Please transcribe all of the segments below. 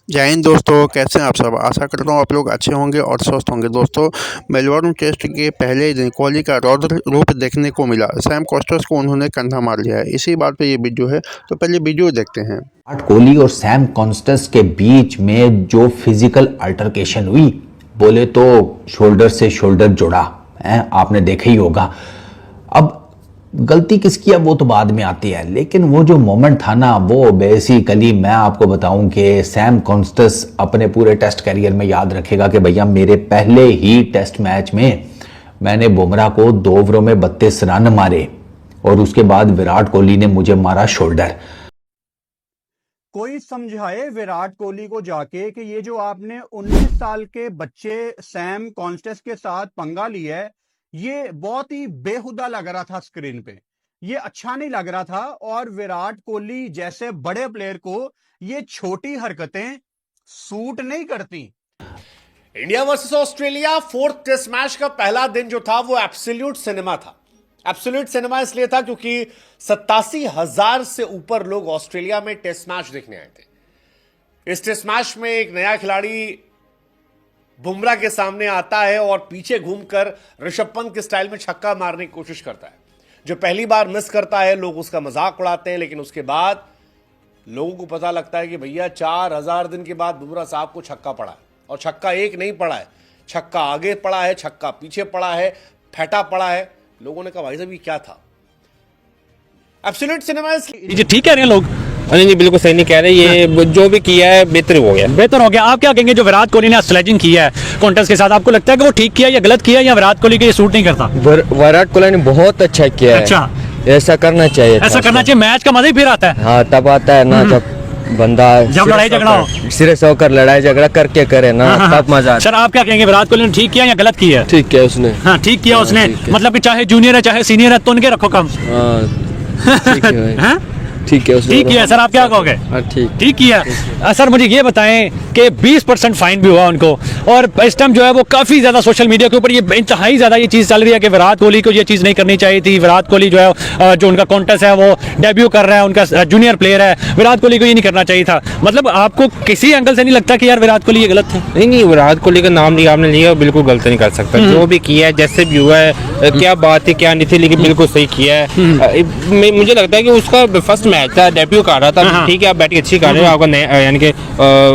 जय हिंद दोस्तों, कैसे हैं आप सब। आशा करता हूँ आप लोग अच्छे होंगे और स्वस्थ होंगे। दोस्तों, मेलबोर्न टेस्ट के पहले ही दिन कोहली का रौद्र रूप देखने को मिला। सैम कॉस्टर्स को उन्होंने कंधा मार लिया है। इसी बात पे ये वीडियो है, तो पहले वीडियो देखते हैं। विराट कोहली और सैम कॉन्स्टेंस के बीच में जो फिजिकल अल्टरकेशन हुई, बोले तो शोल्डर से शोल्डर जुड़ा है, आपने देखा ही होगा। अब गलती किसकी है वो तो बाद में आती है, लेकिन वो जो मोमेंट था ना, वो बेसिकली मैं आपको बताऊं कि सैम कॉन्स्टेंस अपने पूरे टेस्ट करियर में याद रखेगा कि भैया मेरे पहले ही टेस्ट मैच में मैंने बुमराह को 2 ओवरों में 32 रन मारे और उसके बाद विराट कोहली ने मुझे मारा शोल्डर। कोई समझाए विराट कोहली को जाके कि ये जो आपने 19 साल के बच्चे सैम कॉन्स्टेंस के साथ पंगा लिया है, ये बहुत ही बेहुदा लग रहा था स्क्रीन पे। ये अच्छा नहीं लग रहा था। और विराट कोहली जैसे बड़े प्लेयर को ये छोटी हरकतें सूट नहीं करती। India versus Australia fourth test match का पहला दिन जो था वो एब्सोल्यूट सिनेमा था। एब्सोल्यूट सिनेमा इसलिए था क्योंकि 87,000 से ऊपर लोग ऑस्ट्रेलिया में टेस्ट मैच देखने आए थे। इस टेस्ट मैच में एक नया खिलाड़ी बुमराह के सामने आता है और पीछे घूमकर ऋषभ पंत के स्टाइल में छक्का मारने की कोशिश करता है। जो पहली बार मिस करता है लोग उसका मजाक उड़ाते हैं, लेकिन उसके बाद लोगों को पता लगता है कि भैया 4,000 दिन के बाद बुमराह साहब को छक्का पड़ा है। और छक्का एक नहीं पड़ा है, छक्का आगे पड़ा है, छक्का पीछे पड़ा है, फेटा पड़ा है। लोगों ने कहा भाई साहब ये क्या था। एब्सोल्यूट सिनेमा जी ठीक कह रहे हैं लोग। नहीं बिल्कुल सही नहीं कह रहे। ये जो भी किया है बेहतर हो गया। बेहतर हो गया। आप क्या कहेंगे जो विराट कोहली ने स्लेजिंग किया है कॉन्टेस्ट के साथ, आपको लगता है कि वो ठीक किया या गलत किया, या विराट कोहली को ये सूट नहीं करता? विराट कोहली ने बहुत अच्छा किया है। अच्छा, ऐसा करना चाहिए। ऐसा करना चाहिए। मैच का मजा ही फिर आता है। हाँ तब आता है ना, जब बंदा जब लड़ाई झगड़ा हो, सीरियस होकर लड़ाई झगड़ा करके करे ना, तब मजा आता है। सर आप क्या कहेंगे, विराट कोहली ने ठीक किया या गलत किया? ठीक किया उसने। हाँ ठीक किया उसने। मतलब कि चाहे जूनियर है चाहे सीनियर है तो उनके रखो कम। ठीक है उसने। ठीक किया सर, आप क्या कहोगे? ठीक किया। सर मुझे ये बताएं कि 20% फाइन भी हुआ उनको, और इस टाइम जो है वो काफी ज्यादा सोशल मीडिया के ऊपर ये इंतहाई ज्यादा ये चीज चल रही है कि विराट कोहली को ये चीज नहीं करनी चाहिए थी। विराट कोहली जो है जो उनका कॉन्टेस्ट है वो डेब्यू कर रहा है, उनका जूनियर प्लेयर है, विराट कोहली को ये नहीं करना चाहिए था। मतलब आपको किसी एंगल से नहीं लगता कि यार विराट कोहली ये गलत थे? नहीं विराट कोहली का नाम लिया आपने, लिया बिल्कुल गलत नहीं कर सकता। जो भी किया है, जैसे भी हुआ है, क्या बात है क्या नहीं थी, लेकिन बिल्कुल सही किया है। मुझे लगता है कि उसका फर्स्ट मैच था, डेब्यू कर रहा था। ठीक है आप बैटिंग अच्छी कर रहे हो, आपका यानी कि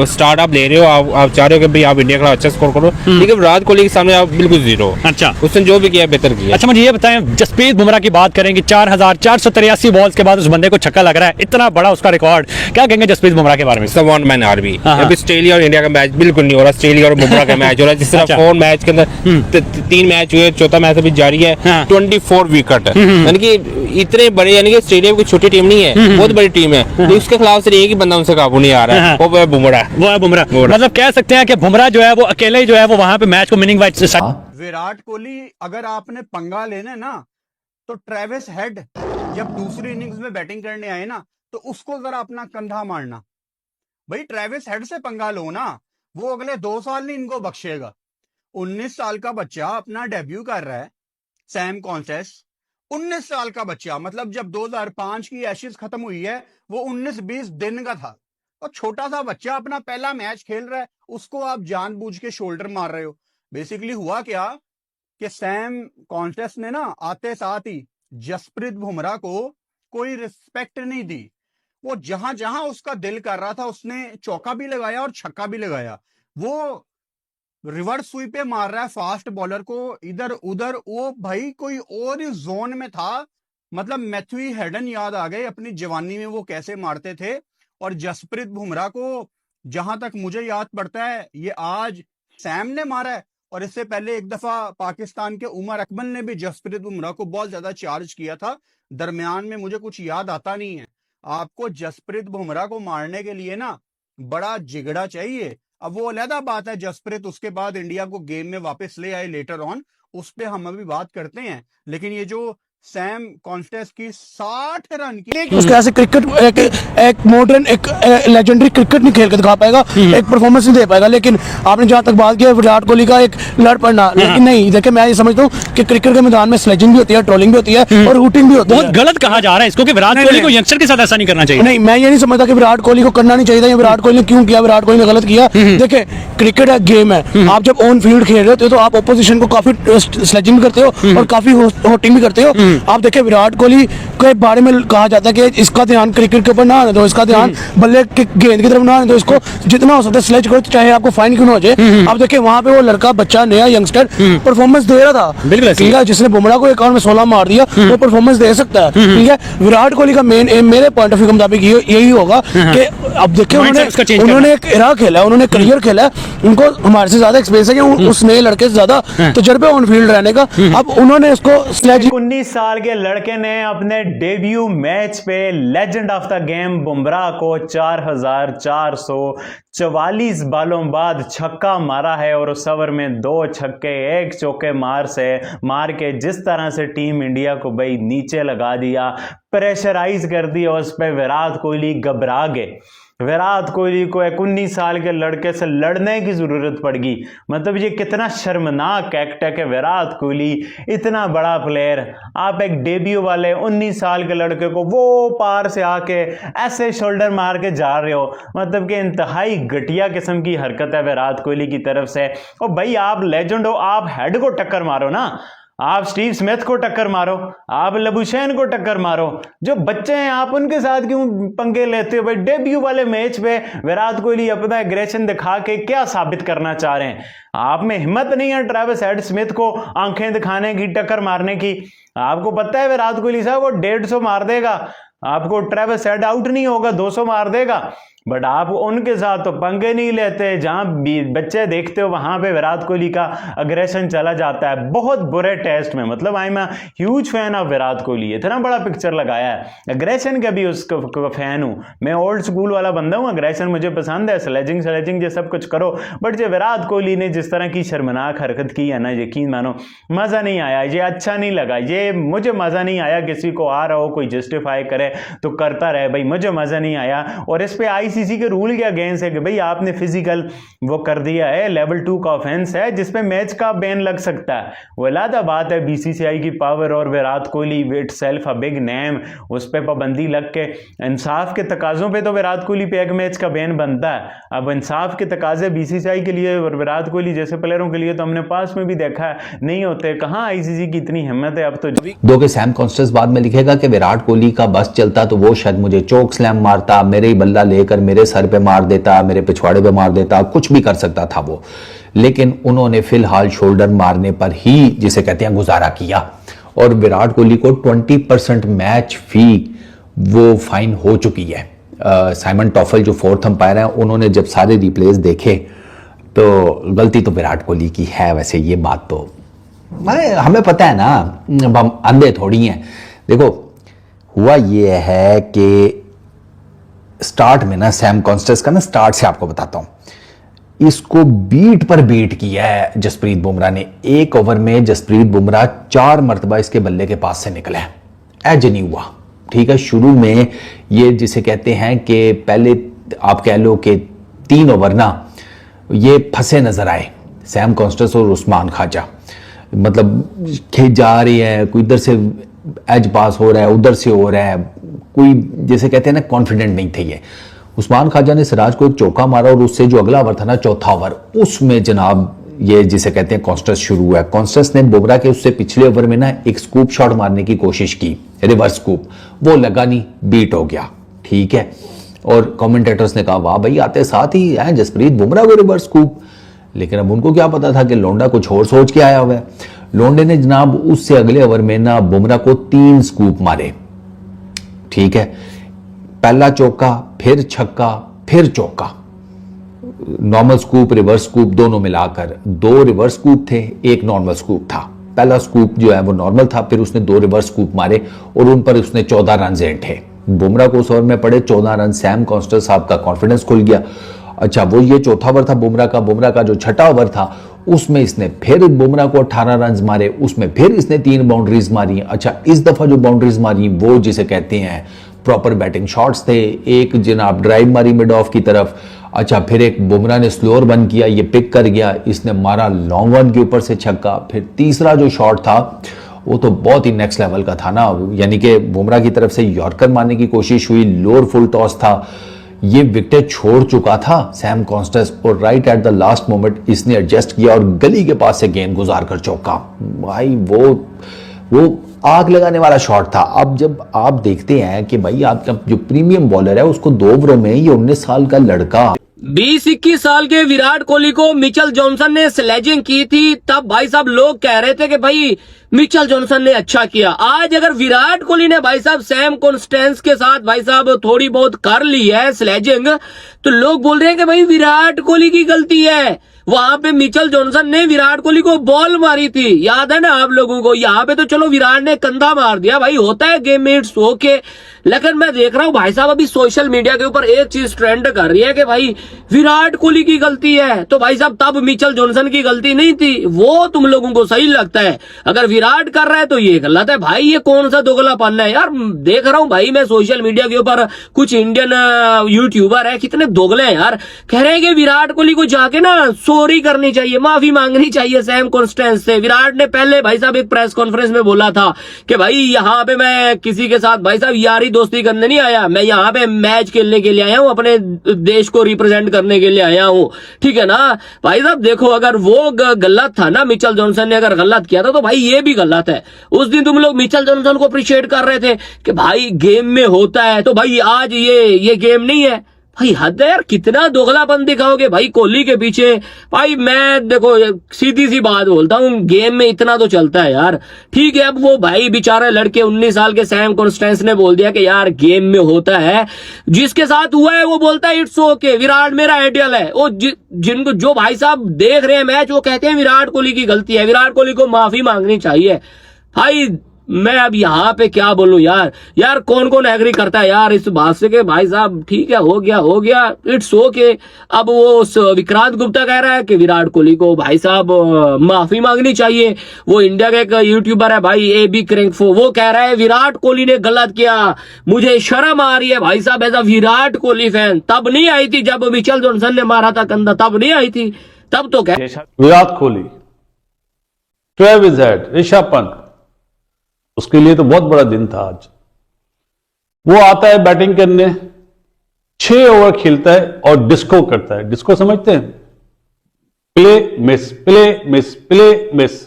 स्टार्ट आप ले रहे हो, आप चाह रहे हो कि भाई आप इंडिया का अच्छा स्कोर करो, लेकिन विराट कोहली के सामने आप बिल्कुल जीरो। अच्छा, उसने जो भी किया बेहतर किया। अच्छा मुझे ये बताएं, जसप्रीत बुमराह की बात करें कि 4,483 बॉल्स के बाद उस बंदे को छक्का लग रहा है, इतना बड़ा उसका रिकॉर्ड। क्या कहेंगे जसप्रीत बुमराह के बारे में? One man army. अभी ऑस्ट्रेलिया और इंडिया का मैच बिल्कुल नहीं हो रहा, ऑस्ट्रेलिया और बुमराह का मैच हो रहा है। जिस तरह 4 मैच के अंदर 3 मैच हुए, चौथा मैच अभी जारी है। 24 विकेट, यानी कि इतने बड़े, यानी कि ऑस्ट्रेलिया की छोटी टीम नहीं है, बहुत बड़ी टीम है। उसके खिलाफ सिर्फ एक ही बंदा उनसे काबू नहीं आ रहा है, वो है बुमराह। मतलब कह सकते हैं कि बुमराह जो है वो अकेले जो है वो वहां पे मैच को विनिंग वाइज। विराट कोहली अगर आपने पंगा लेना ना, तो ट्रेविस हेड जब दूसरी इनिंग्स में बैटिंग करने आए ना, तो उसको जरा अपना कंधा मारना। भाई ट्रेविस हेड से पंगा लो ना, वो अगले 2 साल नहीं इनको बख्शेगा। 19 साल का बच्चा अपना डेब्यू कर रहा है, सैम कॉन्स्टेंस 19 साल का बच्चा, मतलब जब 2005 की एशेज खत्म हुई है वो 19-20 दिन का था। और छोटा सा बच्चा अपना पहला मैच खेल रहा है, उसको आप जानबूझ के शोल्डर मार रहे हो। बेसिकली हुआ क्या कि सैम कॉन्स्टेंस ने ना आते साथ ही जसप्रीत बुमराह को कोई रिस्पेक्ट नहीं दी। वो जहां जहां उसका दिल कर रहा था उसने चौका भी लगाया और छक्का भी लगाया। वो रिवर्स स्वीप पे मार रहा है फास्ट बॉलर को इधर उधर। वो भाई कोई और ही जोन में था। मतलब मैथ्यू हेडन याद आ गए अपनी जवानी में, वो कैसे मारते थे। और जसप्रीत बुमराह को जहां तक मुझे याद पड़ता है ये आज सैम ने मारा है, और इससे पहले एक दफा पाकिस्तान के उमर अकमल ने भी जसप्रीत बुमराह को बहुत ज्यादा चार्ज किया था। दरमियान में मुझे कुछ याद आता नहीं है। आपको जसप्रीत बुमराह को मारने के लिए ना बड़ा जिगड़ा चाहिए। अब वो अलग बात है, जसप्रीत उसके बाद इंडिया को गेम में वापस ले आए लेटर ऑन, उस पर हम अभी बात करते हैं। लेकिन ये जो सैम कॉन्स्टेंस की 60 रन की उसके ऐसे क्रिकेट एक मॉडर्न एक लेजेंडरी क्रिकेट नहीं खेल के दिखा पाएगा, एक परफॉर्मेंस नहीं दे पाएगा। लेकिन आपने जहां तक बात की है विराट कोहली का एक लड़ पड़ना, लेकिन नहीं, देखिए मैं ये समझता हूँ कि क्रिकेट के मैदान में स्लेजिंग भी होती है, ट्रोलिंग भी होती है और रूटिंग भी होती है। बहुत गलत कहा जा रहा है इसको कि विराट कोहली को यंगस्टर के साथ ऐसा नहीं करना चाहिए। नहीं, मैं ये नहीं समझता कि विराट कोहली को करना नहीं चाहिए था, या विराट कोहली ने क्यों किया, विराट कोहली ने गलत किया। देखिए क्रिकेट एक गेम है, आप जब ऑन फील्ड खेल रहे होते हो तो आप ऑपोजिशन को काफी स्लेजिंग भी करते हो और काफी होटिंग भी करते हो। आप देखिए विराट कोहली के बारे में कहा जाता है कि इसका ध्यान क्रिकेट के ऊपर ना आने दो, इसका ध्यान बल्ले की गेंद की तरफ ना आने दो, इसको जितना हो सकता है स्लेज करो, चाहे आपको फाइन क्यों ना हो जाए। आप देखिए वहां पे वो लड़का बच्चा नया यंगस्टर परफॉर्मेंस दे रहा था, बिल्कुल ठीक है, जिसने बुमराह को एक और में 16 मार दिया, वो परफॉर्मेंस दे सकता है, ठीक है। विराट कोहली का मेन एम मेरे पॉइंट ऑफ व्यू के मुताबिक यही होगा कि अब देखिए उन्होंने एक इरा खेला, उन्होंने करियर खेला, उनको हमारे से ज्यादा एक्सपीरियंस है कि उस नए लड़के से ज्यादा तजर्बे ऑन फील्ड रहने का। अब उन्होंने उसको स्लेज 19 साल के लड़के ने अपने डेब्यू मैच पे legend of the game Bumrah को 4444 बालों बाद छक्का मारा है और उस ओवर में 2 छक्के 1 चौके मार के जिस तरह से टीम इंडिया को भाई नीचे लगा दिया, प्रेशराइज कर दिया, उस पर विराट कोहली घबरा गए। विराट कोहली को एक 19 साल के लड़के से लड़ने की जरूरत पड़गी। मतलब ये कितना शर्मनाक एक्ट है कि विराट कोहली इतना बड़ा प्लेयर, आप एक डेब्यू वाले 19 साल के लड़के को वो पार से आके ऐसे शोल्डर मार के जा रहे हो। मतलब कि इंतहाई घटिया किस्म की हरकत है विराट कोहली की तरफ से। और भाई आप लेजेंड हो, आप हेड को टक्कर मारो ना, आप स्टीव स्मिथ को टक्कर मारो, आप लबुशेन को टक्कर मारो, जो बच्चे हैं आप उनके साथ क्यों पंगे लेते हो भाई। डेब्यू वाले मैच पे विराट कोहली अपना एग्रेशन दिखा के क्या साबित करना चाह रहे हैं? आप में हिम्मत नहीं है ट्रेविस हेड स्मिथ को आंखें दिखाने की, टक्कर मारने की। आपको पता है विराट कोहली साहब वो 150 मार देगा, आपको ट्रेविस हेड आउट नहीं होगा, 200 मार देगा, बट आप उनके साथ तो पंगे नहीं लेते। जहां बच्चे देखते हो वहां पे विराट कोहली का अग्रेशन चला जाता है बहुत बुरे टेस्ट में। मतलब I am a huge fan of Virat Kohli, इतना बड़ा पिक्चर लगाया है, अग्रेशन का भी उसका फैन हूं मैं, ओल्ड स्कूल वाला बंदा हूं, अग्रेशन मुझे पसंद है, स्लेजिंग ये सब कुछ करो। बट जो विराट कोहली ने जिस तरह की शर्मनाक हरकत की है ना, यकीन मानो मजा नहीं आया, ये अच्छा नहीं लगा, ये मुझे मजा नहीं आया। किसी को आ रहा हो कोई जस्टिफाई करे तो करता रहे भाई, मुझे मजा नहीं आया। और इस पे आईसीसी के रूल के अगेंस्ट है कि भाई आपने फिजिकल वो कर दिया है, लेवल 2 का ऑफेंस है जिसपे मैच का बैन लग सकता है। वो अलग बात है बीसीसीआई की पावर और Virat Kohli it self a big name, उस पर पाबंदी लग के इंसाफ के तकाजों पे तो विराट कोहली पे एक मैच का बैन बनता है। अब इंसाफ के तकाजे बीसीसीआई के लिए और विराट कोहली जैसे प्लेयरों के लिए तो हमने पास में भी देखा है नहीं होते। कहां आईसीसी की इतनी हिम्मत है अब तो। दो के सैम कॉन्स्टेंस बाद में लिखेगा कि विराट कोहली का बस चलता तो वो शायद मुझे चोक स्लैम मारता, मेरे ही बल्ला लेकर मेरे सर पे मार देता, मेरे पिछवाड़े पे मार देता, कुछ भी कर सकता था वो। लेकिन उन्होंने फिलहाल शोल्डर मारने पर ही जिसे कहते हैं गुजारा किया। और विराट कोहली को 20% मैच फी वो फाइन हो चुकी है। साइमन टॉफल जो 4th अंपायर हैं उन्होंने जब सारे रिप्लेस देखे तो गलती तो विराट कोहली की है। वैसे ये बात तो हमें पता है ना, हम अंधे थोड़ी हैं। देखो हुआ ये है कि स्टार्ट में ना सैम कॉन्स्टेंस का ना स्टार्ट से आपको बताता हूं, इसको बीट पर बीट किया है जसप्रीत बुमराह ने। 1 ओवर में जसप्रीत बुमराह 4 मरतबा इसके बल्ले के पास से निकला है, एज नहीं हुआ। ठीक है, शुरू में ये जिसे कहते हैं कि पहले आप कह लो कि 3 ओवर ना ये फंसे नजर आए सैम कॉन्स्टेंस और उस्मान ख्वाजा। मतलब खींच जा रही है, कोई इधर से एज पास हो रहा है, उधर से हो रहा है, कोई जैसे कहते हैं ना कॉन्फिडेंट नहीं थे ये। उस्मान ख्वाजा ने सिराज को एक चौका मारा और उससे जो अगला ओवर था ना 4था ओवर, उसमें जनाब ये जिसे कहते हैं कॉन्स्टेंस शुरू हुआ। कॉन्स्टेंस ने बुमराह के उससे पिछले ओवर में ना एक स्कूप शॉट मारने की कोशिश की, रिवर्स स्कूप, वो लगा नहीं, बीट हो गया। ठीक है, और कमेंटेटर्स ने कहा वाह भाई आते साथ ही है जसप्रीत बुमराह को रिवर्स स्कूप। लेकिन अब उनको क्या पता था कि लोंडा कुछ और सोच के आया हुआ है। लोंडे ने जनाब उससे अगले ओवर में ना बुमराह को 3 स्कूप मारे। ठीक है, पहला चौका, फिर छक्का, फिर चौका, नॉर्मल स्कूप रिवर्स स्कूप दोनों मिलाकर 2 रिवर्स स्कूप थे, 1 नॉर्मल स्कूप था। पहला स्कूप जो है वो नॉर्मल था, फिर उसने 2 रिवर्स स्कूप मारे और उन पर उसने 14 रन थे। बुमराह को उस ओवर में पड़े 14 रन। सैम कॉन्स्टेंस साहब का कॉन्फिडेंस खुल गया। अच्छा, वो ये 4था ओवर था बुमराह का जो 6ठा ओवर था उसमें इसने फिर बुमराह को 18 रन मारे, उसमें फिर इसने 3 बाउंड्रीज मारी। अच्छा, इस दफा जो बाउंड्रीज मारी वो जिसे कहते हैं प्रॉपर बैटिंग शॉट्स थे। एक जनाब ड्राइव मारी मिड ऑफ की तरफ। अच्छा, फिर एक बुमराह ने स्लोअर वन किया, ये पिक कर गया, इसने मारा लॉन्ग वन के ऊपर से छक्का। फिर तीसरा जो शॉट था वो तो बहुत ही नेक्स्ट लेवल का था ना, यानी कि बुमराह की तरफ से यॉर्कर मारने की कोशिश हुई, लोअर फुल टॉस था, ये विकेट छोड़ चुका था सैम कॉन्स्टेंस और right at the last moment इसने एडजस्ट किया और गली के पास से गेंद गुजार कर चौका। भाई वो आग लगाने वाला शॉट था। अब जब आप देखते हैं कि भाई आपका जो प्रीमियम बॉलर है उसको 2 ओवरों में ये 19 साल का लड़का 20-21 साल के विराट कोहली को मिचेल जॉनसन ने स्लेजिंग की थी, तब भाई साहब लोग कह रहे थे कि भाई मिचेल जॉनसन ने अच्छा किया। आज अगर विराट कोहली ने भाई साहब सैम कॉन्स्टेंस के साथ भाई साहब थोड़ी बहुत कर ली है स्लेजिंग, तो लोग बोल रहे हैं कि भाई विराट कोहली की गलती है। वहां पे मिचेल जॉनसन ने विराट कोहली को बॉल मारी थी, याद है ना आप लोगों को। यहाँ पे तो चलो विराट ने कंधा मार दिया, भाई होता है गेम में, इट्स ओके। लेकिन मैं देख रहा हूँ भाई साहब अभी सोशल मीडिया के ऊपर एक चीज ट्रेंड कर रही है कि भाई विराट कोहली की गलती है। तो भाई साहब तब मिचेल जॉनसन की गलती नहीं थी, वो तुम लोगों को सही लगता है। अगर विराट कर रहा है तो ये गलत है। भाई ये कौन सा दोगलापन है यार। देख रहा हूँ भाई मैं सोशल मीडिया के ऊपर कुछ इंडियन यूट्यूबर है, कितने दोगले हैं यार, कह रहे हैं कि विराट कोहली को जाके ना सॉरी करनी चाहिए, माफी मांगनी चाहिए सैम कॉन्स्टेंस से। विराट ने पहले भाई साहब एक प्रेस कॉन्फ्रेंस में बोला था कि भाई यहाँ पे मैं किसी के साथ भाई साहब यारी दोस्ती करने नहीं आया, मैं यहाँ पे मैच खेलने के लिए आया हूँ, अपने देश को रिप्रेजेंट करने के लिए आया हूँ, ठीक है ना। भाई साहब देखो अगर वो गलत था ना, मिचेल जॉनसन ने अगर गलत किया था तो भाई ये भी गलत है। उस दिन तुम लोग मिचेल जॉनसन को अप्रिशिएट कर रहे थे कि भाई गेम में होता है, तो भाई आज ये गेम नहीं है। भाई हद है यार, कितना दोगलापन दिखाओगे भाई कोहली के पीछे। भाई मैं देखो सीधी सी बात बोलता हूँ, गेम में इतना तो चलता है यार, ठीक है। अब वो भाई बेचारे लड़के 19 साल के सैम कॉन्स्टेंस ने बोल दिया कि यार गेम में होता है, जिसके साथ हुआ है वो बोलता है इट्स ओके, विराट मेरा आइडियल है। वो जिनको जो भाई साहब देख रहे हैं मैच वो कहते हैं विराट कोहली की गलती है, विराट कोहली को माफी मांगनी चाहिए। भाई मैं अब यहाँ पे क्या बोलूं यार कौन कौन एग्री करता है यार इस बात से कि भाई साहब ठीक है हो गया इट्स ओके। अब वो विक्रांत गुप्ता कह रहा है कि विराट कोहली को भाई साहब माफी मांगनी चाहिए। वो इंडिया का एक यूट्यूबर है भाई AB क्रिंगफो, वो कह रहा है विराट कोहली ने गलत किया, मुझे शर्म आ रही है भाई साहब as a Virat Kohli fan. तब नहीं आई थी जब मिचेल जॉनसन ने मारा था कंधा, तब नहीं आई थी, तब तो क्या। विराट कोहली, ट्रेविस हेड, ऋषभ पंत, उसके लिए तो बहुत बड़ा दिन था आज। वो आता है बैटिंग करने, 6 ओवर खेलता है और डिस्को करता है। डिस्को समझते हैं? Play miss play miss play miss.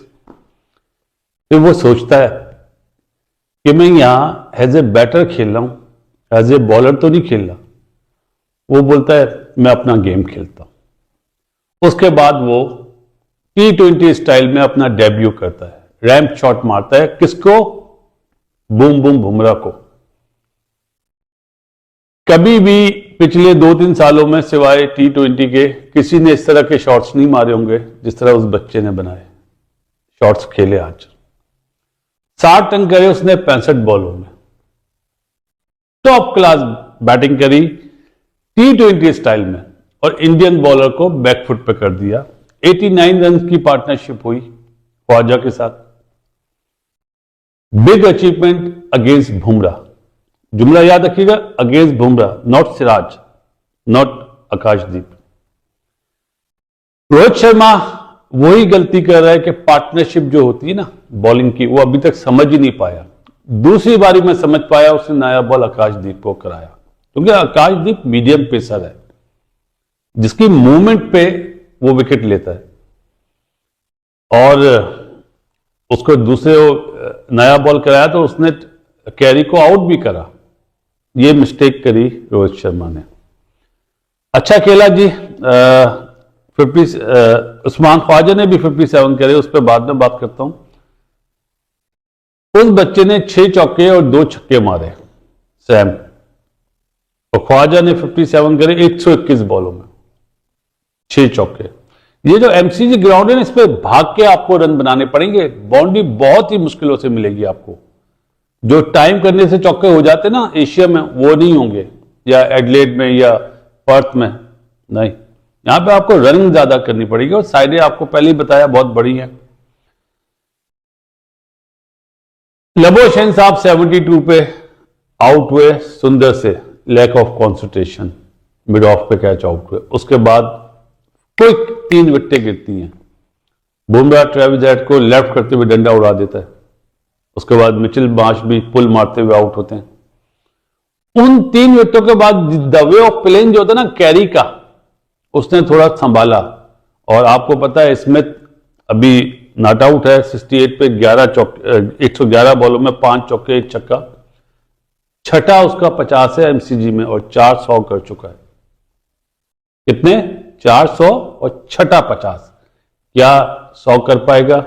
फिर वो सोचता है कि मैं यहां एज ए बैटर खेल रहा हूं, एज ए बॉलर तो नहीं खेल रहा। वो बोलता है मैं अपना गेम खेलता हूं। उसके बाद वो T20 स्टाइल में अपना डेब्यू करता है, रैंप शॉट मारता है। किसको? बूम बूम बुमराह को। कभी भी पिछले 2-3 सालों में सिवाय T20 के किसी ने इस तरह के शॉट्स नहीं मारे होंगे जिस तरह उस बच्चे ने बनाए शॉट्स खेले। आज 60 रन करे उसने 65 बॉलों में, टॉप क्लास बैटिंग करी T20 स्टाइल में और इंडियन बॉलर को बैकफुट पे कर दिया। 89 रन की पार्टनरशिप हुई ख्वाजा के साथ। Big achievement against Bumrah. जुमला याद रखिएगा, against Bumrah, not Siraj, not Akashdeep. Rohit Sharma वही गलती कर रहा है कि पार्टनरशिप जो होती है ना बॉलिंग की, वो अभी तक समझ ही नहीं पाया। दूसरी बारी में समझ पाया, उसने नया बॉल आकाशदीप को कराया, क्योंकि आकाशदीप मीडियम पेसर है जिसकी मूवमेंट पे वो विकेट लेता है। और उसको दूसरे नया बॉल कराया तो उसने कैरी को आउट भी करा। ये मिस्टेक करी रोहित शर्मा ने। अच्छा खेला जी। 50 उस्मान ख्वाजा ने भी 57 करे, उस पर बाद में बात करता हूं। उस बच्चे ने 6 चौके और 2 छक्के मारे सैम, और ख्वाजा ने 57 करे 121 बॉलों में, 6 चौके। ये जो MCG ग्राउंड है ना, इस पे भाग के आपको रन बनाने पड़ेंगे, बाउंड्री बहुत ही मुश्किलों से मिलेगी आपको। जो टाइम करने से चौके हो जाते ना एशिया में, वो नहीं होंगे, या एडलेड में या पर्थ में, नहीं, यहां पे आपको रनिंग ज्यादा करनी पड़ेगी और साइडें आपको पहले ही बताया बहुत बड़ी है। लबोशेन साहब 72 पे आउट हुए सुंदर से, lack of concentration, mid off पे कैच आउट हुए। उसके बाद क्विक 3 विकेटें गिरती हैं। बुमराह ट्रेविस हेड को लेफ्ट करते हुए डंडा उड़ा देता है। उसके बाद मिचेल मार्श भी पुल मारते हुए आउट होते हैं। उन 3 विकेटों के बाद द वे ऑफ प्लेइंग जो होता है ना कैरी का, उसने थोड़ा संभाला। और आपको पता है स्मिथ अभी नॉट आउट है 68 पे 111 बॉलों में 5 चौके 1 छक्का। छठा उसका 50 है एमसीजी में और 400 कर चुका है। कितने? 400 और छठा 50। क्या 100 कर पाएगा?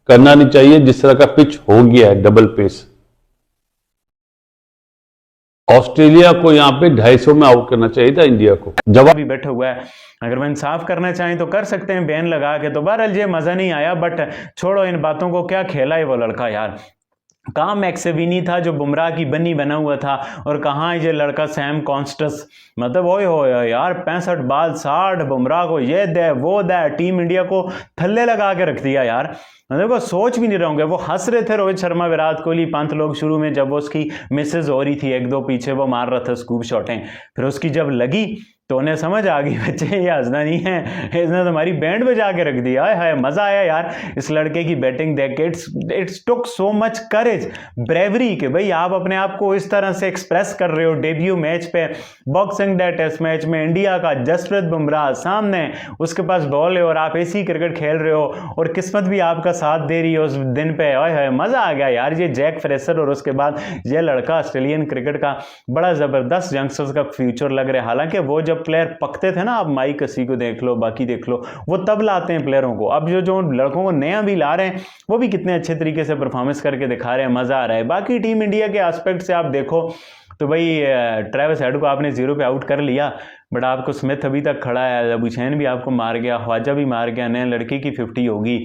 करना नहीं चाहिए, जिस तरह का पिच हो गया है डबल पेस। ऑस्ट्रेलिया को यहां पे 250 में आउट करना चाहिए था इंडिया को। जवाब भी बैठा हुआ है, अगर वो इंसाफ करना चाहें तो कर सकते हैं बैन लगा के। तो बहरहाल ये मजा नहीं आया, बट छोड़ो इन बातों को। क्या खेला है वो लड़का यार, कहाँ मैक्सेविनी था जो बुमराह की बनी बना हुआ था, और कहाँ ये लड़का सैम कॉन्स्टेंस। मतलब ओए हो यार, 65 बाल 60, बुमराह को ये दे वो दे, टीम इंडिया को थल्ले लगा के रख दिया यार। मतलब वो सोच भी नहीं रहे होंगे। वो हंस रहे थे रोहित शर्मा, विराट कोहली, पंत लोग शुरू में जब वो उसकी मिसेज हो रही थी 1-2 पीछे, वो मार रहा था स्कूप शॉटें। फिर उसकी जब लगी तो उन्हें समझ आ गई बच्चे ये हंसना नहीं है, इसने तो हमारी बैंड बजा के रख दिया है। मजा आया यार इस लड़के की बैटिंग देख के। It's took so much courage, bravery कि भाई आप अपने आप को इस तरह से एक्सप्रेस कर रहे हो डेब्यू मैच पे, बॉक्सिंग डे टेस्ट मैच में, इंडिया का जसप्रीत बुमराह सामने, उसके पास बॉल है और आप ऐसी क्रिकेट खेल रहे हो और किस्मत भी आपका साथ दे रही है उस दिन पे। ओए मजा आ गया यार। ये जैक फ्रेशर और उसके बाद ये लड़का ऑस्ट्रेलियन क्रिकेट का बड़ा जबरदस्त यंगस्टर्स का फ्यूचर लग रहा है। हालांकि वो जब प्लेयर पकते थे ना, आप माइक कसी को देख लो, बाकी देख लो, वो तब लाते हैं प्लेयरों को। अब जो लड़कों को नया भी ला रहे हैं वो भी कितने अच्छे तरीके से परफॉर्मेंस करके दिखा रहे हैं, मजा आ रहा है। बाकी टीम इंडिया के एस्पेक्ट से आप देखो तो भाई ट्रेविस हेड को आपने 0 पे आउट कर लिया, बट आपको स्मिथ अभी तक खड़ा है, लबुशेन भी आपको मार गया, ख्वाजा भी मार गया, नए लड़के की 50 होगी।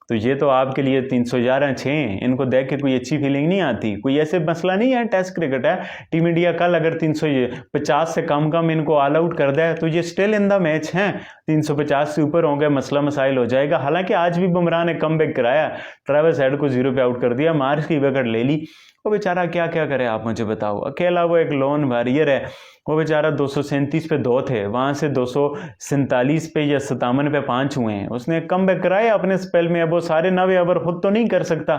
तो ये तो आपके लिए 311-6, इनको देख के कोई अच्छी फीलिंग नहीं आती। कोई ऐसे मसला नहीं है, टेस्ट क्रिकेट है। टीम इंडिया कल अगर 350 से कम इनको ऑल आउट कर दे तो ये स्टिल इन द मैच हैं। 350 से ऊपर होंगे, मसला मसाइल हो जाएगा। हालांकि आज भी बुमराह ने कमबैक कराया, ट्रेविस हेड को 0 पे आउट कर दिया, मार्श की विकेट ले ली। वो बेचारा क्या क्या करे आप मुझे बताओ। अकेला वो एक लोन वॉरियर है। वो बेचारा 237 पे 2 थे, वहां से 247 पे या 57 पे 5 हुए हैं। उसने कमबैक कराया अपने स्पेल में। अब वो सारे 9 ओवर खुद तो नहीं कर सकता,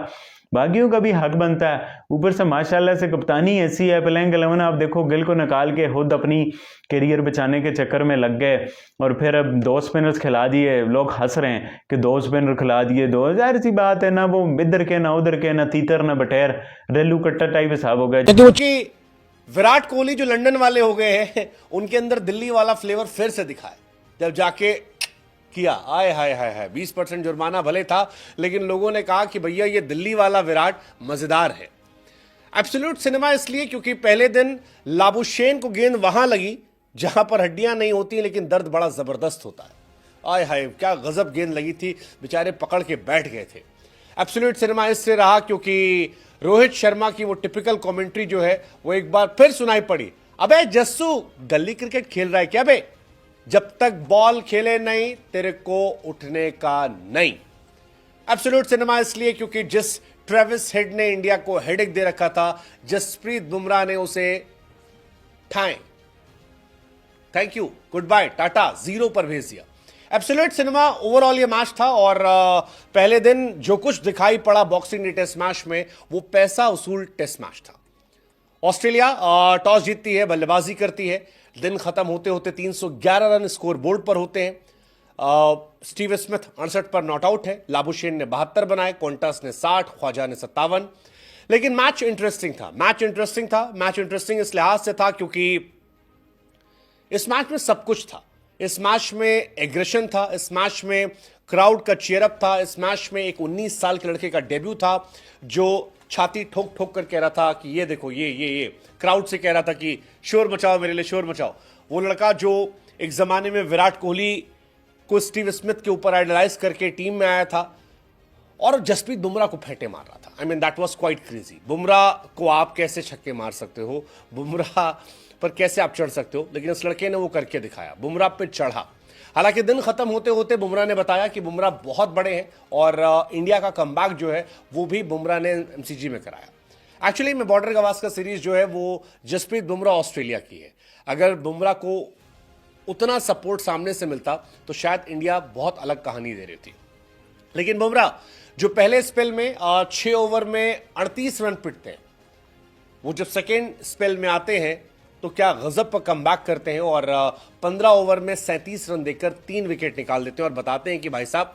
बाकियों का भी हक बनता है। ऊपर से माशाल्लाह से कप्तानी ऐसी है, प्लेइंग 11 आप देखो, गिल को निकाल के खुद अपनी करियर बचाने के चक्कर में लग गए और फिर अब 2 स्पिनर्स खिला दिए। लोग हंस रहे हैं कि 2 स्पिनर खिला दिए, 2 जाहिर सी बात है ना, वो इधर के ना उधर के, ना तीतर ना बटेर, रेलू कट्टा टाइप हिसाब हो गया। क्योंकि विराट कोहली जो लंदन वाले हो गए हैं, उनके अंदर दिल्ली वाला फ्लेवर फिर से दिखा है। जब जाके किया, आए हाय हाय हाय, 20% जुर्माना भले था, लेकिन लोगों ने कहा कि भैया ये दिल्ली वाला विराट मजेदार है। एब्सोल्यूट सिनेमा इसलिए क्योंकि पहले दिन लाबुशेन को गेंद वहां लगी जहां पर हड्डियां नहीं होती लेकिन दर्द बड़ा जबरदस्त होता है। आय हाय क्या गजब गेंद लगी थी, बेचारे पकड़ के बैठ गए थे। एब्सोल्यूट सिनेमा इससे रहा क्योंकि रोहित शर्मा की वो टिपिकल कमेंट्री जो है वो एक बार फिर सुनाई पड़ी। अबे जस्सू गली क्रिकेट खेल रहा है क्या बे, जब तक बॉल खेले नहीं तेरे को उठने का नहीं। एब्सोल्यूट सिनेमा इसलिए क्योंकि जिस ट्रेविस हेड ने इंडिया को हेडेक दे रखा था, जसप्रीत बुमराह ने उसे ठाए, thank you good bye tata 0 पर भेज दिया। एब्सोल्यूट सिनेमा ओवरऑल ये मैच था और पहले दिन जो कुछ दिखाई पड़ा बॉक्सिंग डे टेस्ट मैच में वो पैसा वसूल टेस्ट मैच था। ऑस्ट्रेलिया टॉस जीतती है, बल्लेबाजी करती है। दिन खत्म होते होते 311 रन स्कोर बोर्ड पर होते हैं। स्टीव स्मिथ 68 पर नॉट आउट है, लाबुशेन ने 72 बनाए, क्वांटस ने 60, ख्वाजा ने 57। लेकिन मैच इंटरेस्टिंग था। मैच इंटरेस्टिंग इस लिहाज से था क्योंकि इस मैच में सब कुछ था। इस मैच में एग्रेशन था, इस मैच में क्राउड का चीयरअप था, इस मैच में एक 19 साल के लड़के का डेब्यू था जो छाती ठोक ठोक कर कह रहा था कि ये देखो ये क्राउड से कह रहा था कि शोर मचाओ मेरे लिए, शोर मचाओ। वो लड़का जो एक जमाने में विराट कोहली को स्टीव स्मिथ के ऊपर आइडलाइज करके टीम में आया था और जसप्रीत बुमराह को फेंटे मार रहा था। I mean that was quite crazy. Bumrah को आप कैसे छक्के मार सकते हो, बुमराह पर कैसे आप चढ़ सकते हो, लेकिन इस लड़के ने वो करके दिखाया, बुमराह पे चढ़ा। हालांकि दिन खत्म होते होते बुमराह ने बताया कि बुमराह बहुत बड़े हैं और इंडिया का कमबैक जो है वो भी बुमराह ने एमसीजी में कराया। एक्चुअली में बॉर्डर गवास्कर सीरीज जो है वो जसप्रीत बुमराह ऑस्ट्रेलिया की है। अगर बुमराह को उतना सपोर्ट सामने से मिलता तो शायद इंडिया बहुत अलग कहानी दे रही थी। लेकिन बुमराह जो पहले स्पेल में 6 ओवर में 38 रन पिटते हैं, वो जब सेकेंड स्पेल में आते हैं तो क्या गजब पर कमबैक करते हैं और 15 ओवर में 37 रन देकर 3 विकेट निकाल देते हैं और बताते हैं कि भाई साहब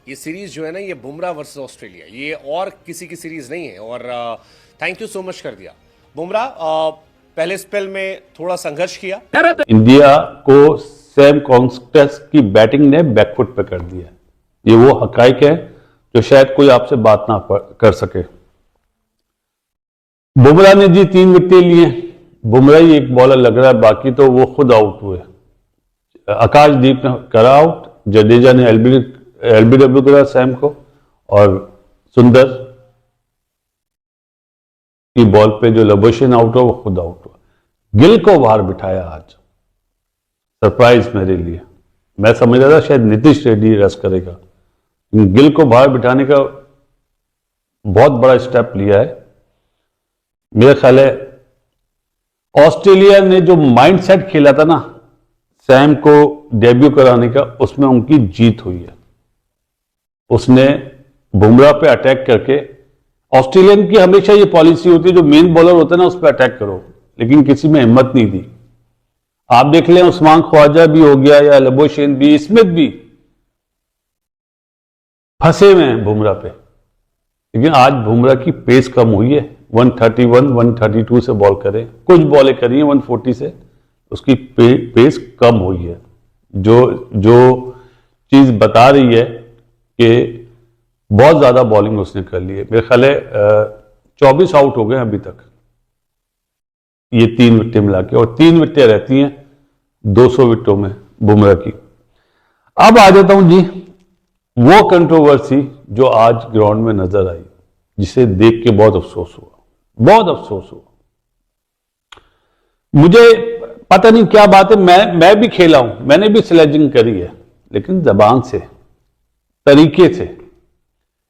ये सीरीज जो है ना ये बुमराह वर्सेस ऑस्ट्रेलिया, ये और किसी की सीरीज नहीं है। और थैंक यू सो मच कर दिया बुमराह। पहले स्पेल में थोड़ा संघर्ष किया। इंडिया को सैम कॉन्स्टेस की बैटिंग ने बैकफुट पे कर दिया। ये वो हकाइक है जो शायद कोई आपसे बात ना कर सके। बुमराह ने जी 3 विकेट लिए, बुमराह ही एक बॉलर लग रहा है, बाकी तो वो खुद आउट हुए। आकाशदीप ने करा आउट, जडेजा ने एलबीडब्ल्यू करा सैम को, और सुंदर की बॉल पे जो लबोशन आउट हुआ वो खुद आउट हुआ। गिल को बाहर बिठाया आज, सरप्राइज मेरे लिए। मैं समझ रहा था शायद नीतीश रेड्डी रेस्ट करेगा, गिल को बाहर बिठाने का बहुत बड़ा स्टेप लिया है। मेरा ख्याल है ऑस्ट्रेलिया ने जो माइंडसेट खेला था ना सैम को डेब्यू कराने का, उसमें उनकी जीत हुई है। उसने बुमराह पे अटैक करके, ऑस्ट्रेलियन की हमेशा ये पॉलिसी होती है जो मेन बॉलर होता है ना उस पर अटैक करो, लेकिन किसी में हिम्मत नहीं दी। आप देख लें उस्मान ख्वाजा भी हो गया या लबोशेन भी, स्मिथ भी फंसे हुए हैं बुमराह पे। लेकिन आज बुमराह की पेस कम हुई है, 131 132 से बॉल करें, कुछ बॉलें करी हैं 140 से, उसकी पेस कम हुई है। जो चीज बता रही है कि बहुत ज्यादा बॉलिंग उसने कर ली है। मेरे ख्याल है 24 आउट हो गए अभी तक ये 3 विकेटें मिला के, और 3 विकेटें रहती हैं 200 विकेटों में बुमराह की। अब आ जाता हूं जी वो कंट्रोवर्सी जो आज ग्राउंड में नजर आई, जिसे देख के बहुत अफसोस हुआ, बहुत अफसोस हुआ। मुझे पता नहीं क्या बात है, मैं भी खेला हूं, मैंने भी स्लेजिंग करी है, लेकिन जबान से, तरीके से।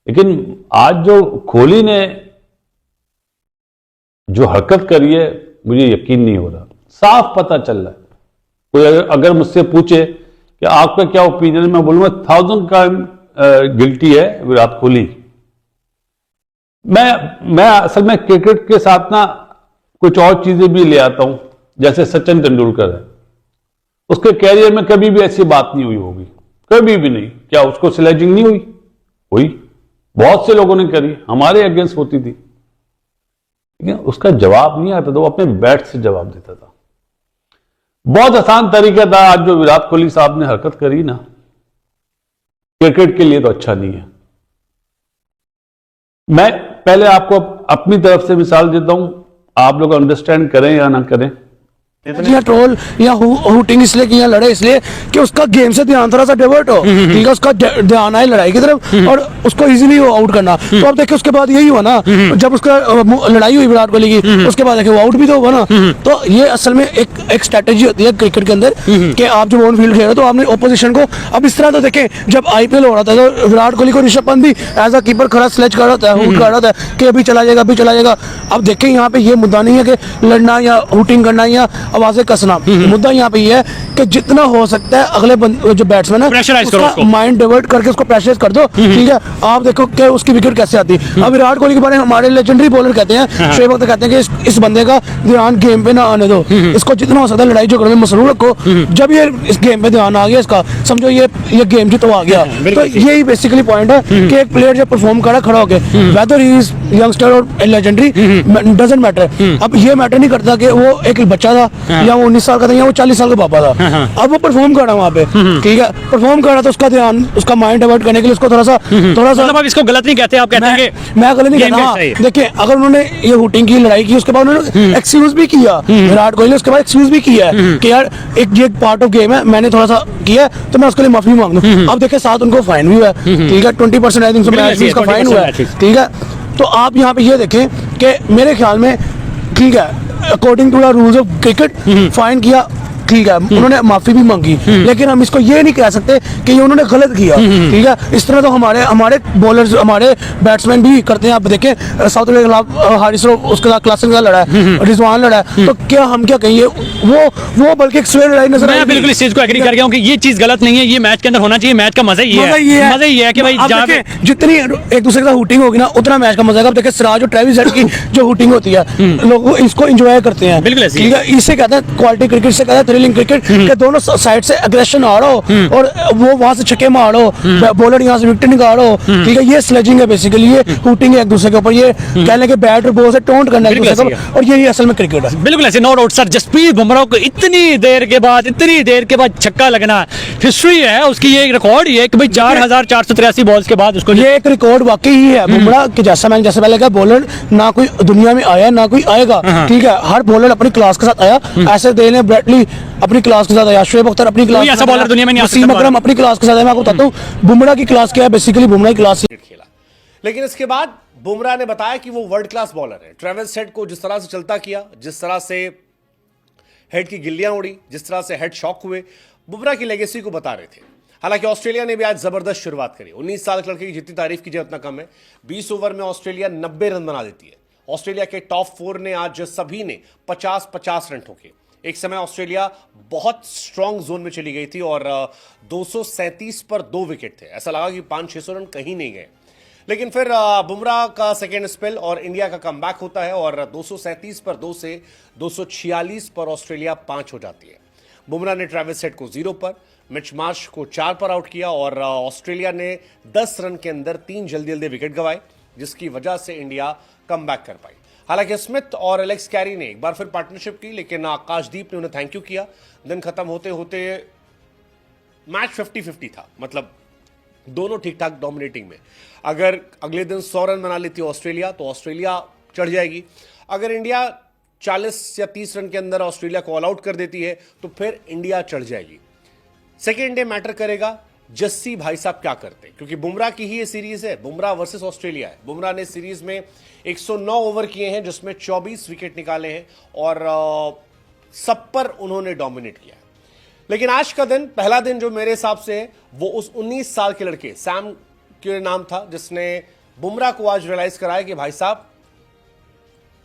लेकिन आज जो कोहली ने जो हरकत करी है मुझे यकीन नहीं हो रहा। साफ पता चल रहा है, कोई अगर मुझसे पूछे कि आपका क्या ओपिनियन है, मैं बोलूंगा 1000 का गिल्टी है विराट कोहली। मैं असल में क्रिकेट के साथ ना कुछ और चीजें भी ले आता हूं, जैसे सचिन तेंदुलकर है, उसके कैरियर में कभी भी ऐसी बात नहीं हुई होगी, कभी भी नहीं। क्या उसको स्लेजिंग नहीं हुई? हुई, बहुत से लोगों ने करी, हमारे अगेंस्ट होती थी, लेकिन उसका जवाब नहीं आता था, वो अपने बैट से जवाब देता था। बहुत आसान तरीका था। आज जो विराट कोहली साहब ने हरकत करी ना, क्रिकेट के लिए तो अच्छा नहीं है। मैं पहले आपको अपनी तरफ से मिसाल देता हूं, आप लोग अंडरस्टैंड करें या ना करें। या ट्रोल या हुटिंग इसलिए किया, लड़े इसलिए कि उसका गेम से ध्यान थोड़ा सा डाइवर्ट हो, ठीक है, उसका ध्यान आए लड़ाई की तरफ और उसको इजीली वो आउट करना। तो अब देखिए उसके बाद यही हुआ ना, जब उसका लड़ाई हुई विराट कोहली की, उसके बाद देखिए वो आउट भी तो हुआ ना। तो ये असल में एक स्ट्रेटेजी होती है क्रिकेट के अंदर कि आप जब ऑन फील्ड खेल रहे हो तो आपने ओपोजिशन को, अब इस तरह तो देखें जब आईपीएल हो रहा था तो विराट कोहली को ऋषभ पंत भी एज अ कीपर खड़ा स्लेज कर रहा था, हुट कर रहा था कि अभी चला जाएगा, अभी चला जाएगा। अब देखें यहाँ पे ये मुद्दा नहीं है कि लड़ना या हुटिंग करना या आवाजें कसना, मुद्दा यहाँ पे ये है कि जितना हो सकता है अगले जो बैट्समैन है उसका माइंड डाइवर्ट करके उसको प्रेशराइज कर दो, ठीक है। आप देखो कि उसकी विकेट कैसे आती है। अब विराट कोहली के बारे में हमारे लेजेंडरी बॉलर कहते हैं, शोएब अख्तर कहते हैं कि इस बंदे का ध्यान गेम पे ना आने दो, इसको जितना हो सकता है लड़ाई झगड़े में मसरूफ रखो। जब ये इस गेम पे ध्यान आ गया इसका, समझो ये गेम जीतो आ गया। तो यही बेसिकली पॉइंट है कि एक प्लेयर जब परफॉर्म कर खड़ा होके, वेदर ही इज यंगस्टर और लेजेंडरी डजंट मैटर। अब ये मैटर नहीं करता कि वो एक बच्चा था या वो 19 साल का था या वो 40 साल का पापा था। अब वो परफॉर्म कर रहा है वहाँ पे, ठीक है, परफॉर्म कर रहा तो उसका ध्यान, उसका माइंड डाइवर्ट करने के लिए उसको थोड़ा सा मतलब आप इसको गलत नहीं कहते, आप कहते हैं कि मैं गलत नहीं कहता। देखिए अगर उन्होंने ये हुटिंग की, लड़ाई की, उसके बाद उन्होंने एक्सक्यूज भी किया, विराट कोहली उसके बाद एक्सक्यूज भी किया है कि यार ये पार्ट ऑफ गेम है, मैंने थोड़ा सा किया तो मैं उसके लिए माफी मांग दूं। अब देखिए साथ उनको फाइन भी हुआ है, ठीक है, 20% आई थिंक मैच का फाइन हुआ है, ठीक है। तो आप यहाँ पे ये देखें कि मेरे ख्याल में ठीक है, according to the rules of cricket fine किया, ठीक है, उन्होंने माफी भी मांगी, लेकिन हम इसको ये नहीं कह सकते कि ये उन्होंने गलत किया। ठीक है, इस तरह तो हमारे बॉलर्स, हमारे बैट्समैन भी करते हैं। आप देखें साउथ अफ्रीका के खिलाफ हारिस उसके साथ क्लासिक के साथ लड़ा है, रिजवान लड़ा है, तो क्या हम क्या कहेंगे, वो बल्कि एक स्वेर लड़ाई नजर मैं बिल्कुल इस चीज को एग्री कर गया हूं कि ये चीज गलत नहीं है, ये मैच के अंदर होना चाहिए। मैच का मजा ही है, मजा ही है कि भाई जहां पे जितनी एक दूसरे के साथ हुटिंग होगी ना, उतना मैच का मजा आएगा। अब देखिए सिराज और ट्रेविस हेड की जो हुटिंग होती है, लोग इसको एंजॉय करते हैं। बिल्कुल ऐसे ही ठीक है, इससे कहते हैं क्वालिटी क्रिकेट, से कहते हैं थ्रिलिंग क्रिकेट, कि दोनों साइड से एग्रेशन आ रहा हो और वो वहां से छक्के मारो, बॉलर यहाँ से विकेट निकालो। ठीक है, ये स्लेजिंग है बेसिकली, ये हुटिंग है एक दूसरे के ऊपर, ये कहने के बैट और बॉल से टोंट करना है एक दूसरे को, और यही असल में क्रिकेट है। बिल्कुल ऐसे, no doubt sir. Jasprit Bumrah को इतनी देर के बाद छक्का लगना हिस्ट्री है उसकी, ये एक रिकॉर्ड ही है कि भाई 4483 बॉल्स के बाद उसको, ये एक रिकॉर्ड वाकई ही है बुमराह के। जैसा मैंने जैसे पहले कहा, बॉलर ना कोई दुनिया में आया ना कोई आएगा। ठीक है, हर बॉलर अपनी क्लास के साथ आया, ऐसे देने ब्रैडली अपनी क्लास के साथ आया, शोएब अख्तर अपनी क्लास, ऐसा बॉलर दुनिया में नहीं आ सकता। वसीम अकरम अपनी क्लास के साथ है। मैं आपको बताता हूँ बुमराह की क्लास क्या है, बेसिकली बुमराह की क्लास खेला। लेकिन इसके बाद बुमराह ने बताया कि वो वर्ल्ड क्लास बॉलर है। ट्रेविस हेड को जिस तरह से चलता किया, जिस तरह से हेड की गिल्लियां उड़ी, जिस तरह से हेड शॉक हुए, बुमराह की लेगेसी को बता रहे थे। हालांकि ऑस्ट्रेलिया ने भी आज जबरदस्त शुरुआत करी। 19 साल के लड़के की जितनी तारीफ कीजिए उतना कम है। 20 ओवर में ऑस्ट्रेलिया 90 रन बना देती है। ऑस्ट्रेलिया के टॉप 4 ने आज सभी ने 50-50 रन ठोके। एक समय ऑस्ट्रेलिया बहुत स्ट्रांग जोन में चली गई थी और 237 पर 2 विकेट थे। ऐसा लगा कि 500-600 रन कहीं नहीं गए। लेकिन फिर बुमराह का सेकेंड स्पेल और इंडिया का कमबैक होता है और 237 पर 2 से 246 पर ऑस्ट्रेलिया 5 हो जाती है। बुमराह ने ट्रेविस हेड को 0 पर, मिच मार्श को 4 पर आउट किया और ऑस्ट्रेलिया ने 10 रन के अंदर 3 जल्दी विकेट गंवाए, जिसकी वजह से इंडिया कमबैक कर पाई। हालांकि स्मिथ और एलेक्स कैरी ने एक बार फिर पार्टनरशिप की, लेकिन आकाशदीप ने उन्हें थैंक यू किया। दिन खत्म होते होते मैच 50-50 था, मतलब दोनों ठीक ठाक डोमिनेटिंग में। अगर अगले दिन 100 रन बना लेती ऑस्ट्रेलिया तो ऑस्ट्रेलिया चढ़ जाएगी। अगर इंडिया 40 या 30 रन के अंदर ऑस्ट्रेलिया को ऑल आउट कर देती है तो फिर इंडिया चढ़ जाएगी। सेकेंड डे मैटर करेगा जस्सी भाई साहब क्या करते हैं, क्योंकि बुमराह की ही ये सीरीज है। बुमराह वर्सेस ऑस्ट्रेलिया है। बुमराह ने सीरीज में 109 ओवर किए हैं, जिसमें 24 विकेट निकाले हैं और सब पर उन्होंने डोमिनेट किया है। लेकिन आज का दिन, पहला दिन जो मेरे हिसाब से है, वो उस 19 साल के लड़के सैम के नाम था, जिसने बुमराह को आज रियलाइज कराया कि भाई साहब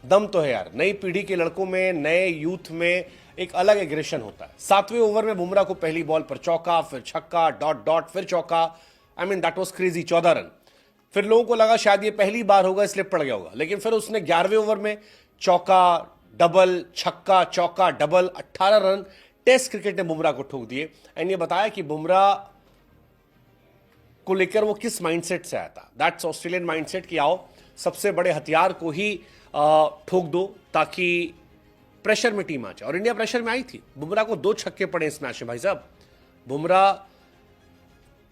दम तो है यार। नई पीढ़ी के लड़कों में, नए यूथ में एक अलग एग्रेशन होता है। 7वें ओवर में बुमराह को पहली बॉल पर चौका, फिर छक्का, डॉट फिर चौका। I mean that was crazy. 14 run. फिर लोगों को लगा शायद ये पहली बार होगा इसलिए पड़ गया होगा, लेकिन फिर उसने 11वें ओवर में चौका, डबल, छक्का, चौका, डबल, 18 रन टेस्ट क्रिकेट ने बुमराह को ठोक दिए। एंड ये बताया कि बुमराह को लेकर वो किस माइंडसेट से आया था। दैट्स ऑस्ट्रेलियन माइंडसेट कि आओ सबसे बड़े हथियार को ही ठोक दो ताकि प्रेशर में टीम आ जाए। और इंडिया प्रेशर में आई थी। बुमराह को 2 छक्के पड़े इस मैच में भाई साहब। बुमराह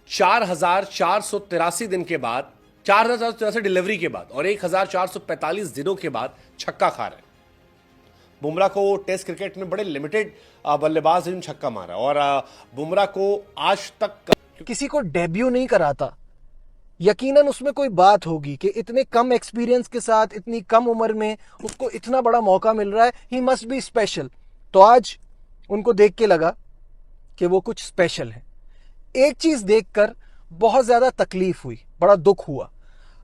4483 दिन के बाद, 4483 डिलीवरी के बाद और 1445 दिनों के बाद छक्का खा रहे हैं। बुमराह को टेस्ट क्रिकेट में बड़े लिमिटेड बल्लेबाज ने छक्का मारा और बुमराह को आज तक किसी को डेब्यू नहीं कराता, यकीनन उसमें कोई बात होगी कि इतने कम एक्सपीरियंस के साथ इतनी कम उम्र में उसको इतना बड़ा मौका मिल रहा है। He must be special. तो आज उनको देख के लगा कि वो कुछ स्पेशल है। एक चीज देखकर बहुत ज्यादा तकलीफ हुई, बड़ा दुख हुआ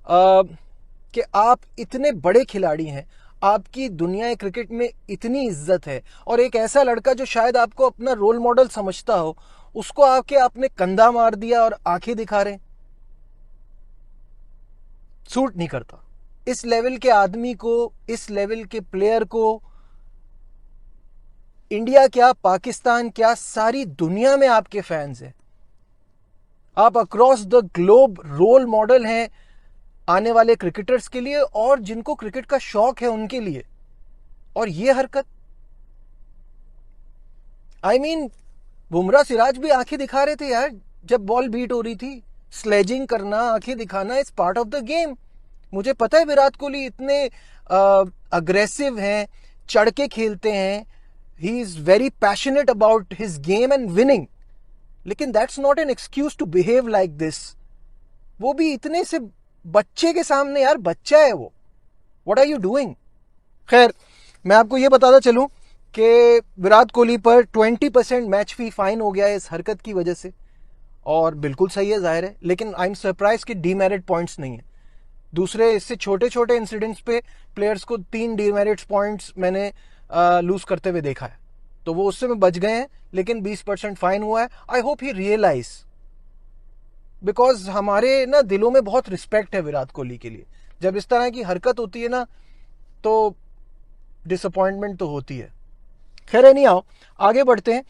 कि आप इतने बड़े खिलाड़ी हैं, आपकी दुनिया क्रिकेट में इतनी इज्जत है और एक ऐसा लड़का जो शायद आपको अपना रोल मॉडल समझता हो, उसको आके आपने कंधा मार दिया और आंखें दिखा रहे। सूट नहीं करता। इस लेवल के आदमी को, इस लेवल के प्लेयर को इंडिया क्या, पाकिस्तान क्या, सारी दुनिया में आपके फैंस हैं। आप across the globe role model हैं आने वाले क्रिकेटर्स के लिए और जिनको क्रिकेट का शौक है उनके लिए। और ये हरकत, आई मीन बुमराह सिराज भी आंखें दिखा रहे थे यार जब बॉल बीट हो रही थी। स्लेजिंग करना, आंखें दिखाना is part of the game. मुझे पता है विराट कोहली इतने अग्रेसिव हैं, चढ़ के खेलते हैं, he is very passionate about his game and winning, लेकिन that's not an excuse to behave like this. वो भी इतने से बच्चे के सामने, यार बच्चा है वो, व्हाट आर यू डूइंग। खैर मैं आपको ये बताता चलूं कि विराट कोहली पर 20% मैच फी फाइन हो गया है इस हरकत की वजह से, और बिल्कुल सही है, जाहिर है, लेकिन आई एम सरप्राइज कि डीमेरिट पॉइंट्स नहीं है। दूसरे इससे छोटे छोटे इंसिडेंट्स पे प्लेयर्स को 3 डीमेरिट पॉइंट्स मैंने लूज करते हुए देखा है, तो वो उससे में बच गए हैं, लेकिन 20% फाइन हुआ है। I hope he realise, because हमारे ना दिलों में बहुत रिस्पेक्ट है विराट कोहली के लिए। जब इस तरह की हरकत होती है ना तो डिसअपॉइंटमेंट तो होती है। खैर नहीं, आओ आगे बढ़ते हैं।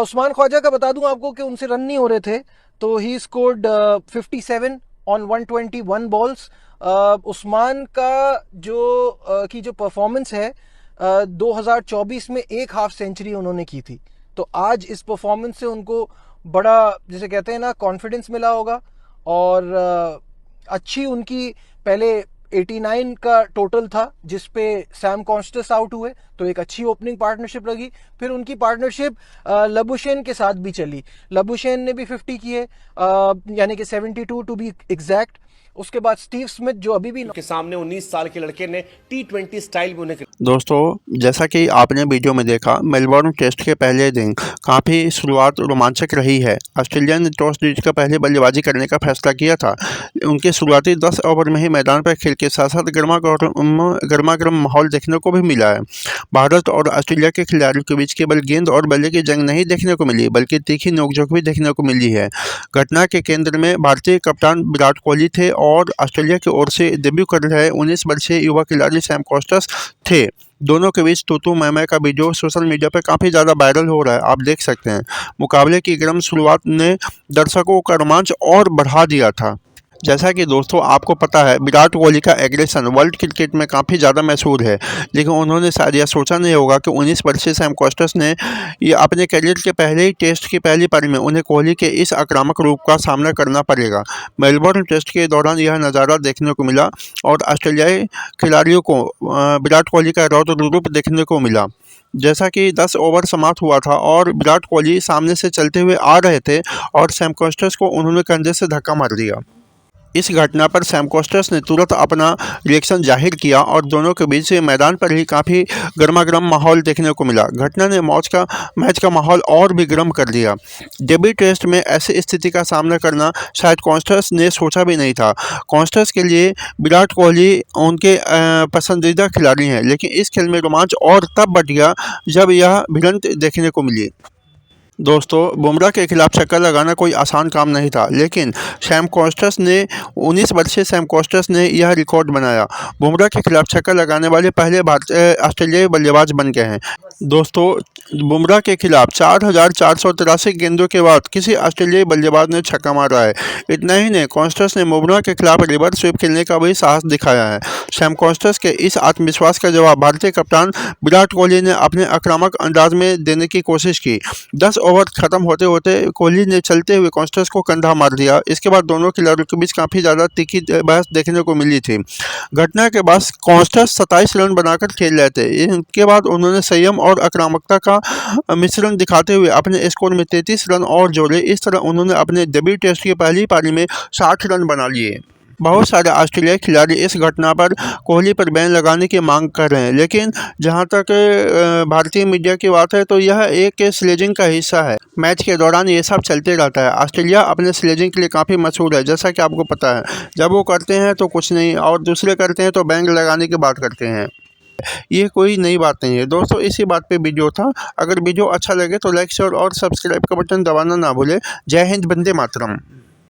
उस्मान ख्वाजा का बता दूं आपको कि उनसे रन नहीं हो रहे थे, तो he scored 57 on 121 balls. Usman का जो परफॉर्मेंस है 2024 में एक हाफ सेंचुरी उन्होंने की थी, तो आज इस परफॉर्मेंस से उनको बड़ा, जिसे कहते हैं ना, कॉन्फिडेंस मिला होगा। और अच्छी उनकी पहले 89 का टोटल था जिसपे सैम कॉन्स्टेंस आउट हुए, तो एक अच्छी ओपनिंग पार्टनरशिप लगी। फिर उनकी पार्टनरशिप लबुशेन के साथ भी चली, लबुशेन ने भी 50 किए, यानी कि 72 टू बी एग्जैक्ट। उसके बाद स्टीव स्मिथ जो अभी भी के सामने 19 साल के लड़के ने T20 स्टाइल में उन्हें। दोस्तों, जैसा कि आपने वीडियो में देखा, मेलबोर्न टेस्ट के पहले दिन काफ़ी शुरुआत रोमांचक रही है। ऑस्ट्रेलिया ने टॉस जीतकर पहले बल्लेबाजी करने का फैसला किया था। उनके शुरुआती 10 ओवर में ही मैदान पर खेल के साथ साथ गर्मा-गर्म माहौल देखने को भी मिला है। भारत और ऑस्ट्रेलिया के खिलाड़ियों के बीच केवल गेंद और बल्ले की जंग नहीं देखने को मिली, बल्कि तीखी नोकझोंक भी देखने को मिली है। घटना के केंद्र में भारतीय कप्तान विराट कोहली थे और ऑस्ट्रेलिया की ओर से डेब्यू कर रहे 19 वर्षीय युवा खिलाड़ी सैम कॉस्टस थे। दोनों के बीच तू मैं का वीडियो सोशल मीडिया पर काफ़ी ज़्यादा वायरल हो रहा है, आप देख सकते हैं। मुकाबले की गर्म शुरुआत ने दर्शकों का रोमांच और बढ़ा दिया था। जैसा कि दोस्तों आपको पता है, विराट कोहली का एग्रेशन वर्ल्ड क्रिकेट में काफ़ी ज़्यादा मशहूर है, लेकिन उन्होंने शायद यह सोचा नहीं होगा कि 19 वर्षीय सैम कॉस्टस ने ये अपने करियर के पहले ही टेस्ट की पहली पारी में उन्हें कोहली के इस आक्रामक रूप का सामना करना पड़ेगा। मेलबोर्न टेस्ट के दौरान यह नज़ारा देखने को मिला और ऑस्ट्रेलियाई खिलाड़ियों को विराट कोहली का रौद्र रूप देखने को मिला। जैसा कि 10 ओवर समाप्त हुआ था और विराट कोहली सामने से चलते हुए आ रहे थे और सैम कॉस्टस को उन्होंने कंधे से धक्का मार दिया। इस घटना पर सैम कॉस्टस ने तुरंत अपना रिएक्शन जाहिर किया और दोनों के बीच मैदान पर ही काफ़ी गर्मा-गर्म माहौल देखने को मिला। घटना ने मैच का माहौल और भी गर्म कर दिया। डेब्यू टेस्ट में ऐसी स्थिति का सामना करना शायद कॉस्टस ने सोचा भी नहीं था। कॉस्टस के लिए विराट कोहली उनके पसंदीदा खिलाड़ी हैं, लेकिन इस खेल में रोमांच और तब बढ़ गया जब यह भिड़ंत देखने को मिली। दोस्तों, बुमराह के खिलाफ छक्का लगाना कोई आसान काम नहीं था, लेकिन 19 वर्षीय सैम कॉस्टस ने यह रिकॉर्ड बनाया। बुमराह के खिलाफ छक्का लगाने वाले पहले ऑस्ट्रेलियाई बल्लेबाज बन गए हैं। दोस्तों, बुमराह के खिलाफ 4,483 गेंदों के बाद किसी ऑस्ट्रेलियाई बल्लेबाज ने छक्का मारा है। इतना ही नहीं, कॉस्टस ने बुमराह के खिलाफ रिवर्स स्वीप खेलने का भी साहस दिखाया है। सैम कॉस्टस के इस आत्मविश्वास का जवाब भारतीय कप्तान विराट कोहली ने अपने आक्रामक अंदाज में देने की कोशिश की। 10 ओवर खत्म होते होते कोहली ने चलते हुए कॉस्टस को कंधा मार दिया। इसके बाद दोनों खिलाड़ियों के बीच काफ़ी ज़्यादा तीखी बहस देखने को मिली थी। घटना के बाद कॉस्टस 27 रन बनाकर खेल रहे थे। इनके बाद उन्होंने संयम और आक्रामकता का मिश्रण दिखाते हुए अपने स्कोर में 33 रन और जोड़े। इस तरह उन्होंने अपने डेब्यू टेस्ट की पहली पारी में 60 रन बना लिए। बहुत सारे ऑस्ट्रेलियाई खिलाड़ी इस घटना पर कोहली पर बैन लगाने की मांग कर रहे हैं, लेकिन जहां तक भारतीय मीडिया की बात है तो यह एक स्लेजिंग का हिस्सा है। मैच के दौरान ये सब चलते रहता है। ऑस्ट्रेलिया अपने स्लेजिंग के लिए काफ़ी मशहूर है, जैसा कि आपको पता है। जब वो करते हैं तो कुछ नहीं, और दूसरे करते हैं तो बैन लगाने की बात करते हैं। ये कोई नई बात नहीं है। दोस्तों, इसी बात पे वीडियो था। अगर वीडियो अच्छा लगे तो लाइक शेयर और सब्सक्राइब का बटन दबाना ना भूले। जय हिंद, वंदे मातरम।